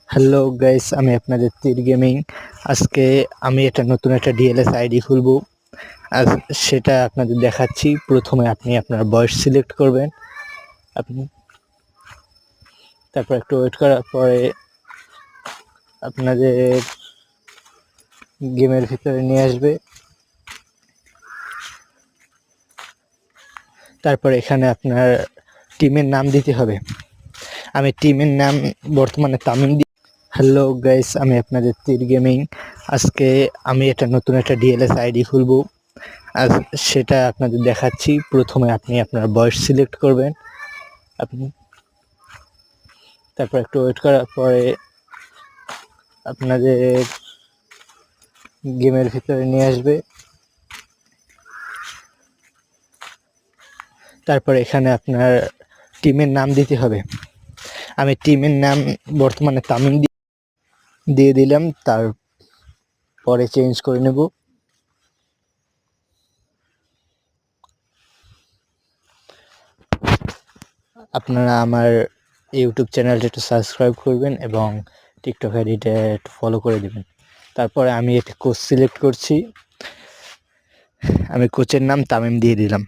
Hello guys, আমি আপনাদের তীর গেমিং। আজকে আমি নতুন একটা ডিএলএস আইডি খুলবো। আর সেটা আপনাদের দেখাচ্ছি। প্রথমে আপনি আপনার বয়স সিলেক্ট করবেন। আপনি তারপর একটু ওয়েট করার পরে আপনাদের গেমের ভিতরে নিয়ে আসবে। তারপর এখানে আপনার টিমের নাম দিতে হবে। আমি টিমের নাম বর্তমানে তামিম দি। হ্যালো গাইস, আমি আপনাদের তীর গেমিং। আজকে আমি নতুন একটা ডিএলএস আইডি খুলবো। আর সেটা আপনাদের দেখাচ্ছি। প্রথমে আপনি আপনার বয়স সিলেক্ট করবেন। আপনি তারপর একটু ওয়েট করার পরে আপনাদের গেমের ভিতরে নিয়ে আসবে। তারপর এখানে আপনার টিমের নাম দিতে হবে। আমি টিমের নাম বর্তমানে তামিম দিয়ে দিলাম। তারপরে চেঞ্জ করে নেব। আপনারা আমার ইউটিউব চ্যানেলটা একটু সাবস্ক্রাইব করবেন এবং টিকটক আইডিটা একটু ফলো করে দেবেন। তারপরে আমি একটা কোচ সিলেক্ট করছি। আমি কোচের নাম তামিম দিয়ে দিলাম।